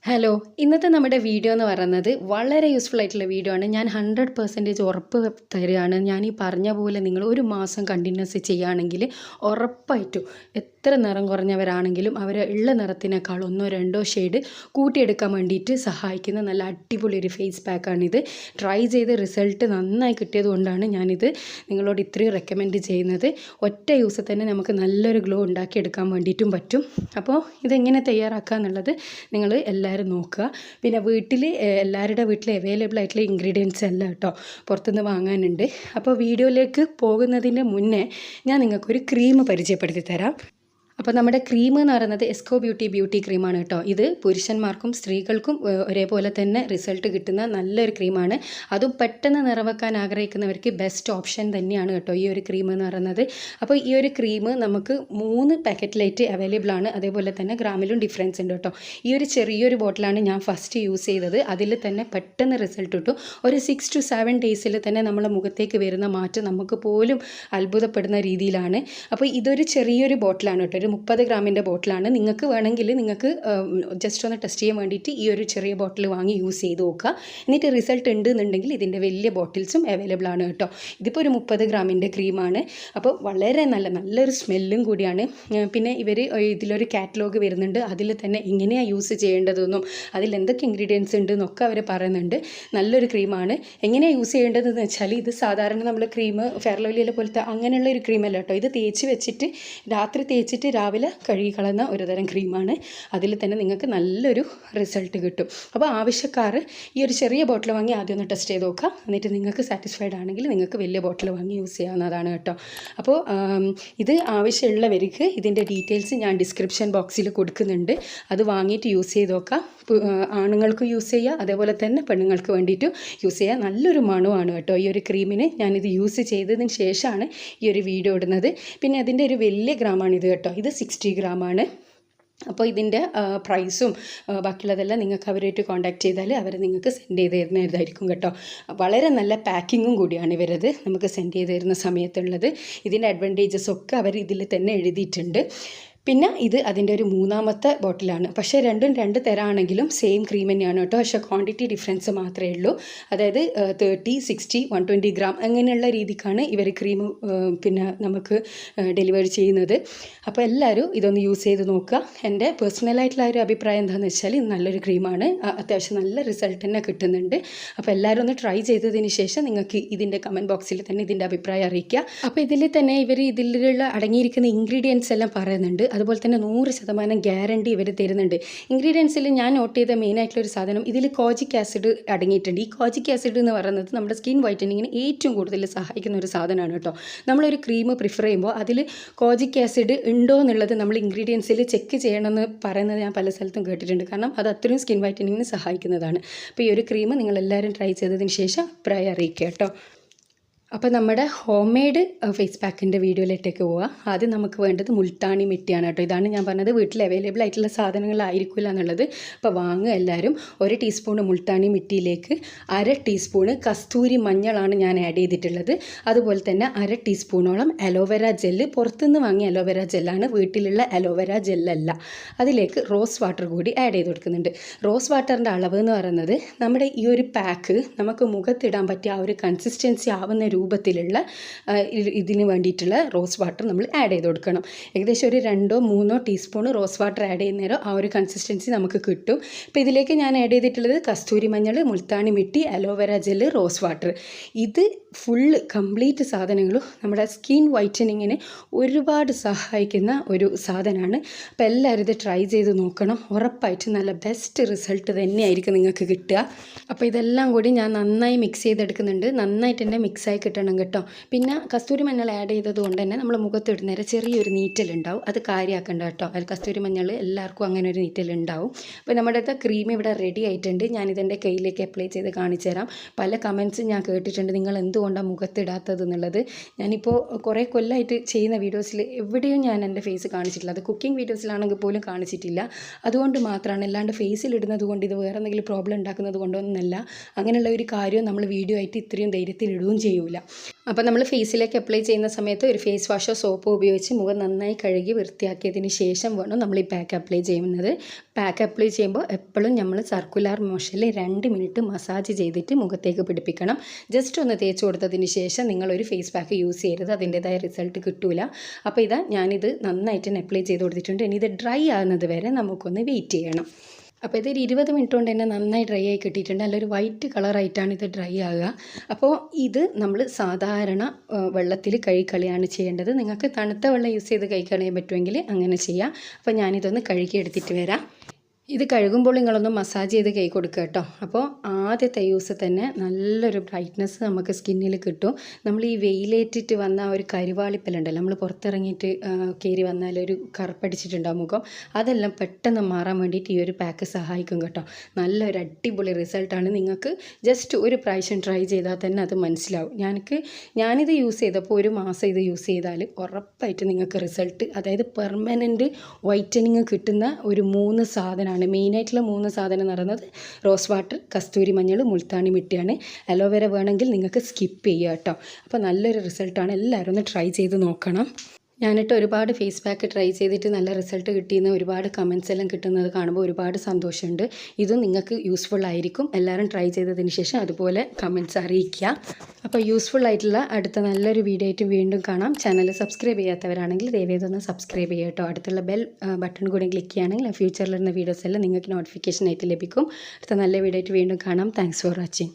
Hello, ഇന്നത്തെ നമ്മുടെ video എന്ന് പറയുന്നത് വളരെ യൂസ്ഫുൾ ആയിട്ടുള്ള വീഡിയോ ആണ്. ഞാൻ 100% ഉറപ്പ് തരികയാണ്. ഞാൻ ഈ പറഞ്ഞ പോലെ നിങ്ങൾ ഒരു മാസം കണ്ടിന്യൂസ് ചെയ്യുകയാണെങ്കിൽ ഉറപ്പായിട്ടും എത്ര നിറം കുറഞ്ഞവരാണെങ്കിലും അവർ ഉള്ള നിറത്തിനേക്കാൾ ഒന്നോ രണ്ടോ ഷെയ്ഡ് കൂട്ടിയെടുക്കാൻ വേണ്ടിയിട്ട് സഹായിക്കുന്ന നല്ല അടിപൊളി ഒരു ഫേസ് പാക്കാണിത്. ട്രൈ ചെയ്ത് റിസൾട്ട് നന്നായി കിട്ടിയത് കൊണ്ടാണ് ഞാനിത് നിങ്ങളോട് ഇത്രയും റെക്കമെൻഡ് ചെയ്യുന്നത്. ഒറ്റ യൂസിൽ തന്നെ നമുക്ക് നല്ലൊരു ഗ്ലോ ഉണ്ടാക്കിയെടുക്കാൻ വേണ്ടിയിട്ടും പറ്റും. അപ്പോൾ ഇതെങ്ങനെ തയ്യാറാക്കുക എന്നുള്ളത് നിങ്ങൾ എല്ലാവരും നോക്കുക. പിന്നെ എല്ലാവരുടെ വീട്ടിൽ അവൈലബിൾ ആയിട്ടുള്ള ഇൻഗ്രീഡിയൻസ് എല്ലാം കേട്ടോ പുറത്തുനിന്ന് വാങ്ങാനുണ്ട്. അപ്പോൾ വീഡിയോയിലേക്ക് പോകുന്നതിൻ്റെ മുന്നേ ഞാൻ നിങ്ങൾക്കൊരു ക്രീം പരിചയപ്പെടുത്തി തരാം. അപ്പോൾ നമ്മുടെ ക്രീം എന്ന് പറയുന്നത് ബ്യൂട്ടി ക്രീമാണ് കേട്ടോ. ഇത് പുരുഷന്മാർക്കും സ്ത്രീകൾക്കും ഒരേപോലെ തന്നെ റിസൾട്ട് കിട്ടുന്ന നല്ലൊരു ക്രീമാണ്. അതും പെട്ടെന്ന് നിറവെക്കാൻ ആഗ്രഹിക്കുന്നവർക്ക് ബെസ്റ്റ് ഓപ്ഷൻ തന്നെയാണ് കേട്ടോ ഈ ഒരു ക്രീം എന്ന് പറയുന്നത്. അപ്പോൾ ഈ ഒരു ക്രീം നമുക്ക് 3 പാക്കറ്റിലായിട്ട് അവൈലബിൾ ആണ്. അതേപോലെ തന്നെ ഗ്രാമിലും ഡിഫറൻസ് ഉണ്ട് കേട്ടോ. ഈ ഒരു ചെറിയൊരു ബോട്ടിലാണ് ഞാൻ ഫസ്റ്റ് യൂസ് ചെയ്തത്. അതിൽ തന്നെ പെട്ടെന്ന് റിസൾട്ട് കിട്ടും. ഒരു 6 to 7 ഡേയ്സിൽ തന്നെ നമ്മളെ മുഖത്തേക്ക് വരുന്ന മാറ്റം നമുക്ക് പോലും അത്ഭുതപ്പെടുന്ന രീതിയിലാണ്. അപ്പോൾ ഇതൊരു ചെറിയൊരു ബോട്ടിലാണ് കേട്ടോ. ഒരു 30 ഗ്രാമിൻ്റെ ബോട്ടിലാണ്. നിങ്ങൾക്ക് വേണമെങ്കിൽ നിങ്ങൾക്ക് ജസ്റ്റ് ഒന്ന് ടെസ്റ്റ് ചെയ്യാൻ വേണ്ടിയിട്ട് ഈ ഒരു ചെറിയ ബോട്ടിൽ വാങ്ങി യൂസ് ചെയ്ത് നോക്കുക. എന്നിട്ട് റിസൾട്ട് ഉണ്ടെന്നുണ്ടെങ്കിൽ ഇതിൻ്റെ വലിയ ബോട്ടിൽസും അവൈലബിൾ ആണ് കേട്ടോ. ഇതിപ്പോൾ ഒരു 30 ഗ്രാമിൻ്റെ ക്രീമാണ്. അപ്പോൾ വളരെ നല്ലൊരു സ്മെല്ലും കൂടിയാണ്. പിന്നെ ഇതിലൊരു കാറ്റലോഗ് വരുന്നുണ്ട്. അതിൽ തന്നെ എങ്ങനെയാണ് യൂസ് ചെയ്യേണ്ടതെന്നും അതിൽ എന്തൊക്കെ ഇൻഗ്രീഡിയൻസ് ഉണ്ട് എന്നൊക്കെ അവർ പറയുന്നുണ്ട്. നല്ലൊരു ക്രീമാണ്. എങ്ങനെയാണ് യൂസ് ചെയ്യേണ്ടതെന്ന് വെച്ചാൽ ഇത് സാധാരണ നമ്മൾ ക്രീം ഫെയർ ലവ്ലിയിലെ പോലത്തെ അങ്ങനെയുള്ള ഒരു ക്രീമല്ല കേട്ടോ. ഇത് തേച്ച് വെച്ചിട്ട് രാത്രി തേച്ചിട്ട് രാവിലെ കഴുകിക്കളയുന്ന ഒരു തരം ക്രീമാണ്. അതിൽ തന്നെ നിങ്ങൾക്ക് നല്ലൊരു റിസൾട്ട് കിട്ടും. അപ്പോൾ ആവശ്യക്കാർ ഈ ഒരു ചെറിയ ബോട്ടിൽ വാങ്ങി ആദ്യം ഒന്ന് ടെസ്റ്റ് ചെയ്ത് നോക്കുക. എന്നിട്ട് നിങ്ങൾക്ക് സാറ്റിസ്ഫൈഡ് ആണെങ്കിൽ നിങ്ങൾക്ക് വലിയ ബോട്ടിൽ വാങ്ങി യൂസ് ചെയ്യാവുന്നതാണ് കേട്ടോ. അപ്പോൾ ഇത് ആവശ്യമുള്ളവർക്ക് ഇതിൻ്റെ ഡീറ്റെയിൽസ് ഞാൻ ഡിസ്ക്രിപ്ഷൻ ബോക്സിൽ കൊടുക്കുന്നുണ്ട്. അത് വാങ്ങിയിട്ട് യൂസ് ചെയ്ത് നോക്കാം. ആണുങ്ങൾക്ക് യൂസ് ചെയ്യുക, അതേപോലെ തന്നെ പെണ്ണുങ്ങൾക്ക് വേണ്ടിയിട്ട് യൂസ് ചെയ്യുക. നല്ലൊരു മണമാണ് കേട്ടോ ഈ ഒരു ക്രീമിന്. ഞാനിത് യൂസ് ചെയ്തതിന് ശേഷമാണ് ഈ ഒരു വീഡിയോ ഇടുന്നത്. പിന്നെ അതിൻ്റെ ഒരു വലിയ ഗ്രാമാണിത് കേട്ടോ. ഇത് 60 ഗ്രാമാണ്. അപ്പോൾ ഇതിൻ്റെ പ്രൈസും ബാക്കിയുള്ളതെല്ലാം നിങ്ങൾക്ക് അവരായിട്ട് കോൺടാക്ട് ചെയ്താൽ അവർ നിങ്ങൾക്ക് സെൻഡ് ചെയ്ത് തരുന്നതായിരിക്കും കേട്ടോ. വളരെ നല്ല പാക്കിങ്ങും കൂടിയാണ് ഇവരത് നമുക്ക് സെൻഡ് ചെയ്ത് തരുന്ന സമയത്തുള്ളത്. ഇതിൻ്റെ അഡ്വാൻറ്റേജസ് ഒക്കെ അവർ ഇതിൽ തന്നെ എഴുതിയിട്ടുണ്ട്. പിന്നെ ഇത് അതിൻ്റെ ഒരു 3ാമത്തെ ബോട്ടിലാണ്. പക്ഷേ രണ്ടും 2 തരാണെങ്കിലും സെയിം ക്രീം തന്നെയാണ് കേട്ടോ. പക്ഷേ ക്വാണ്ടിറ്റി ഡിഫറൻസ് മാത്രമേ ഉള്ളൂ. അതായത് 30, 60, 120 ഗ്രാം അങ്ങനെയുള്ള രീതിക്കാണ് ഇവർ ക്രീം പിന്നെ നമുക്ക് ഡെലിവറി ചെയ്യുന്നത്. അപ്പോൾ എല്ലാവരും ഇതൊന്ന് യൂസ് ചെയ്ത് നോക്കുക. എൻ്റെ പേഴ്സണലായിട്ടുള്ള ഒരു അഭിപ്രായം എന്താണെന്ന് വെച്ചാൽ ഇത് നല്ലൊരു ക്രീമാണ്. അത്യാവശ്യം നല്ല റിസൾട്ട് തന്നെ കിട്ടുന്നുണ്ട്. അപ്പോൾ എല്ലാവരും ഒന്ന് ട്രൈ ചെയ്തതിന് ശേഷം നിങ്ങൾക്ക് ഇതിൻ്റെ കമൻറ്റ് ബോക്സിൽ തന്നെ ഇതിൻ്റെ അഭിപ്രായം അറിയിക്കുക. അപ്പോൾ ഇതിൽ തന്നെ ഇതിലുള്ള അടങ്ങിയിരിക്കുന്ന ഇൻഗ്രീഡിയൻസ് എല്ലാം പറയുന്നുണ്ട്. അതുപോലെ തന്നെ 100% ഗ്യാരണ്ടി ഇവർ തരുന്നുണ്ട്. ഇൻഗ്രീഡിയൻസിൽ ഞാൻ നോട്ട് ചെയ്ത മെയിനായിട്ടുള്ളൊരു സാധനം ഇതിൽ കോജിക് ആസിഡ് അടങ്ങിയിട്ടുണ്ട്. ഈ കോജിക് ആസിഡ് എന്ന് പറയുന്നത് നമ്മുടെ സ്കിൻ വൈറ്റനിങ്ങിന് ഏറ്റവും കൂടുതൽ സഹായിക്കുന്ന ഒരു സാധനമാണ് കേട്ടോ. നമ്മളൊരു ക്രീം പ്രിഫർ ചെയ്യുമ്പോൾ അതിൽ കോജിക് ആസിഡ് ഉണ്ടോ എന്നുള്ളത് നമ്മൾ ഇൻഗ്രീഡിയൻസിൽ ചെക്ക് ചെയ്യണമെന്ന് പറയുന്നത് ഞാൻ പല സ്ഥലത്തും കേട്ടിട്ടുണ്ട്. കാരണം അത് അത്രയും സ്കിൻ വൈറ്റനിങ്ങിന് സഹായിക്കുന്നതാണ്. അപ്പോൾ ഈ ഒരു ക്രീം നിങ്ങളെല്ലാവരും ട്രൈ ചെയ്തതിന് ശേഷം അഭിപ്രായം അറിയിക്കുക കേട്ടോ. അപ്പോൾ നമ്മുടെ ഹോം മെയ്ഡ് ഫേസ് പാക്കിൻ്റെ വീഡിയോയിലേട്ടേക്ക് പോവുക. ആദ്യം നമുക്ക് വേണ്ടത് മുൾട്ടാണി മിട്ടിയാണ് കേട്ടോ. ഇതാണ് ഞാൻ പറഞ്ഞത് വീട്ടിൽ അവൈലബിൾ ആയിട്ടുള്ള സാധനങ്ങളായിരിക്കില്ല എന്നുള്ളത്. അപ്പോൾ വാങ്ങുക എല്ലാവരും. 1 ടീസ്പൂണ് മുൾട്ടാണി മിട്ടിയിലേക്ക് 1/2 ടീസ്പൂണ് കസ്തൂരി മഞ്ഞളാണ് ഞാൻ ആഡ് ചെയ്തിട്ടുള്ളത്. അതുപോലെ തന്നെ 1/2 ടീസ്പൂണോളം അലോവേര ജെല്ല്. പുറത്തുനിന്ന് വാങ്ങിയ അലോവേര ജെല്ലാണ്, വീട്ടിലുള്ള അലോവേര ജെല്ലല്ല. അതിലേക്ക് റോസ് വാട്ടർ കൂടി ആഡ് ചെയ്ത് കൊടുക്കുന്നുണ്ട്. റോസ് വാട്ടറിൻ്റെ അളവ് എന്ന് പറയുന്നത് നമ്മുടെ ഈ ഒരു പാക്ക് നമുക്ക് മുഖത്തിടാൻ പറ്റിയ ആ ഒരു കൺസിസ്റ്റൻസി ആവുന്ന രൂപത്തിലുള്ള ഇതിന് വേണ്ടിയിട്ടുള്ള റോസ് വാട്ടർ നമ്മൾ ആഡ് ചെയ്ത് കൊടുക്കണം. ഏകദേശം ഒരു 2-3 ടീസ്പൂൺ റോസ് വാട്ടർ ആഡ് ചെയ്യുന്നേരം ആ ഒരു കൺസിസ്റ്റൻസി നമുക്ക് കിട്ടും. അപ്പോൾ ഇതിലേക്ക് ഞാൻ ആഡ് ചെയ്തിട്ടുള്ളത് കസ്തൂരി മഞ്ഞൾ, Multani mitti, aloe vera gel, rose water. ഇത് ഫുള്ള് കംപ്ലീറ്റ് സാധനങ്ങളും നമ്മുടെ സ്കിൻ വൈറ്റനിങ്ങിന് ഒരുപാട് സഹായിക്കുന്ന ഒരു സാധനമാണ്. അപ്പോൾ എല്ലാവരും ഇത് ട്രൈ ചെയ്ത് നോക്കണം. ഉറപ്പായിട്ടും നല്ല ബെസ്റ്റ് റിസൾട്ട് തന്നെയായിരിക്കും നിങ്ങൾക്ക് കിട്ടുക. അപ്പോൾ ഇതെല്ലാം കൂടി ഞാൻ നന്നായി മിക്സ് ചെയ്തെടുക്കുന്നുണ്ട്. നന്നായിട്ട് തന്നെ മിക്സായി കിട്ടണം കേട്ടോ. പിന്നെ കസ്തൂരി മഞ്ഞൾ ആഡ് ചെയ്തത് കൊണ്ട് തന്നെ നമ്മൾ മുഖത്തിടുന്നേരം ചെറിയൊരു നീറ്റലുണ്ടാവും. അത് കാര്യമാക്കണ്ട കേട്ടോ. അതിൽ കസ്തൂരി മഞ്ഞൾ എല്ലാവർക്കും അങ്ങനെ ഒരു നീറ്റലുണ്ടാവും. അപ്പോൾ നമ്മുടെ അടുത്ത ക്രീം ഇവിടെ റെഡി ആയിട്ടുണ്ട്. ഞാനിതെൻ്റെ കയ്യിലേക്ക് അപ്ലൈ ചെയ്ത് കാണിച്ചു തരാം. പല കമൻറ്റ്സും ഞാൻ കേട്ടിട്ടുണ്ട്, നിങ്ങൾ എന്തുകൊണ്ടാണ് മുഖത്തിടാത്തത് എന്നുള്ളത്. ഞാനിപ്പോൾ കുറേ കൊല്ലമായിട്ട് ചെയ്യുന്ന വീഡിയോസിൽ എവിടെയും ഞാൻ എൻ്റെ ഫേസ് കാണിച്ചിട്ടില്ല. അത് കുക്കിംഗ് വീഡിയോസിലാണെങ്കിൽ പോലും കാണിച്ചിട്ടില്ല. അതുകൊണ്ട് മാത്രമാണ്. അല്ലാണ്ട് ഫേസിലിടുന്നത് കൊണ്ട് ഇത് വേറെ എന്തെങ്കിലും പ്രോബ്ലം ഉണ്ടാക്കുന്നത് കൊണ്ടൊന്നുമല്ല. അങ്ങനെയുള്ള ഒരു കാര്യം നമ്മൾ വീഡിയോ ആയിട്ട് ഇത്രയും ധൈര്യത്തിൽ ഇടുകയും ചെയ്യൂല. അപ്പോൾ നമ്മൾ ഫേസിലേക്ക് അപ്ലൈ ചെയ്യുന്ന സമയത്ത് ഒരു ഫേസ് വാഷോ സോപ്പോ ഉപയോഗിച്ച് മുഖം നന്നായി കഴുകി വൃത്തിയാക്കിയതിന് ശേഷം വേണം നമ്മൾ ഈ പാക്ക് അപ്ലൈ ചെയ്യുന്നത്. പാക്ക് അപ്ലൈ ചെയ്യുമ്പോൾ എപ്പോഴും നമ്മൾ സർക്കുലർ മോഷനിൽ 2 മിനിറ്റ് മസാജ് ചെയ്തിട്ട് മുഖത്തേക്ക് പിടിപ്പിക്കണം. ജസ്റ്റ് ഒന്ന് തേച്ച് കൊടുത്തതിന് ശേഷം നിങ്ങളൊരു ഫേസ് പാക്ക് യൂസ് ചെയ്യരുത്, അതിൻ്റേതായ റിസൾട്ട് കിട്ടില്ല. അപ്പോൾ ഞാനിത് നന്നായിട്ട് തന്നെ അപ്ലൈ ചെയ്ത് കൊടുത്തിട്ടുണ്ട്. ഇനി ഇത് ഡ്രൈ ആകുന്നത് വരെ നമുക്കൊന്ന് വെയിറ്റ് ചെയ്യണം. അപ്പോൾ ഇതൊരു 20 മിനിറ്റ് കൊണ്ട് തന്നെ നന്നായി ഡ്രൈ ആയി കിട്ടിയിട്ടുണ്ട്. നല്ലൊരു വൈറ്റ് കളറായിട്ടാണ് ഇത് ഡ്രൈ ആകുക. അപ്പോൾ ഇത് നമ്മൾ സാധാരണ വെള്ളത്തിൽ കഴുകിക്കളയാണ് ചെയ്യേണ്ടത്. നിങ്ങൾക്ക് തണുത്ത വെള്ളം യൂസ് ചെയ്ത് കഴുകിക്കളയാൻ പറ്റുമെങ്കിൽ അങ്ങനെ ചെയ്യാം. അപ്പോൾ ഞാനിതൊന്ന് കഴുകി എടുത്തിട്ട് വരാം. ഇത് കഴുകുമ്പോൾ നിങ്ങളൊന്ന് മസാജ് ചെയ്ത് കൈ കൊടുക്കുക കേട്ടോ. അപ്പോൾ ആദ്യത്തെ യൂസ് തന്നെ നല്ലൊരു ബ്രൈറ്റ്നസ് നമുക്ക് സ്കിന്നിൽ കിട്ടും. നമ്മൾ ഈ വെയിലേറ്റിട്ട് വന്ന ഒരു കരിവാളിപ്പലുണ്ടല്ലോ, നമ്മൾ പുറത്തിറങ്ങിയിട്ട് കയറി വന്നാൽ ഒരു കറുപ്പടിച്ചിട്ടുണ്ടാകും മുഖം, അതെല്ലാം പെട്ടെന്ന് മാറാൻ വേണ്ടിയിട്ട് ഈ ഒരു പാക്ക് സഹായിക്കും കേട്ടോ. നല്ലൊരു അടിപൊളി റിസൾട്ടാണ്. നിങ്ങൾക്ക് ജസ്റ്റ് ഒരു പ്രാവശ്യം ട്രൈ ചെയ്താൽ തന്നെ അത് മനസ്സിലാവും. ഞാനിത് യൂസ് ചെയ്തപ്പോൾ 1 മാസം ഇത് യൂസ് ചെയ്താൽ ഉറപ്പായിട്ട് നിങ്ങൾക്ക് റിസൾട്ട്, അതായത് പെർമനൻറ്റ് വൈറ്റനിങ് കിട്ടുന്ന ഒരു 3 സാധനമാണ്. മെയിനായിട്ടുള്ള 3 സാധനം എന്ന് പറയുന്നത് റോസ് വാട്ടർ, കസ്തൂരി മഞ്ഞൾ, മുൾത്താണി മിട്ടിയാണ്. അലോവേര വേണമെങ്കിൽ നിങ്ങൾക്ക് സ്കിപ്പ് ചെയ്യുക കേട്ടോ. അപ്പോൾ നല്ലൊരു റിസൾട്ടാണ്. എല്ലാവരും ഒന്ന് ട്രൈ ചെയ്ത് നോക്കണം. ഞാനിട്ട് ഒരുപാട് ഫേസ് പാക്ക് ട്രൈ ചെയ്തിട്ട് നല്ല റിസൾട്ട് കിട്ടിയെന്ന് ഒരുപാട് കമൻസ് എല്ലാം കിട്ടുന്നത് കാണുമ്പോൾ ഒരുപാട് സന്തോഷമുണ്ട്. ഇതും നിങ്ങൾക്ക് യൂസ്ഫുൾ ആയിരിക്കും. എല്ലാവരും ട്രൈ ചെയ്തതിന് ശേഷം അതുപോലെ കമൻസ് അറിയിക്കുക. അപ്പോൾ യൂസ്ഫുൾ ആയിട്ടുള്ള അടുത്ത നല്ലൊരു വീഡിയോ ആയിട്ട് വീണ്ടും കാണാം. ചാനൽ സബ്സ്ക്രൈബ് ചെയ്യാത്തവരാണെങ്കിൽ ദയവേതൊന്ന് സബ്സ്ക്രൈബ് ചെയ്യുക കേട്ടോ. അടുത്തുള്ള ബെൽ ബട്ടൺ കൂടി ക്ലിക്ക് ചെയ്യുകയാണെങ്കിൽ ഫ്യൂച്ചറിൽ വരുന്ന വീഡിയോസ് എല്ലാം നിങ്ങൾക്ക് നോട്ടിഫിക്കേഷൻ ആയിട്ട് ലഭിക്കും. അടുത്ത നല്ല വീഡിയോ ആയിട്ട് വീണ്ടും കാണാം. Thanks for watching.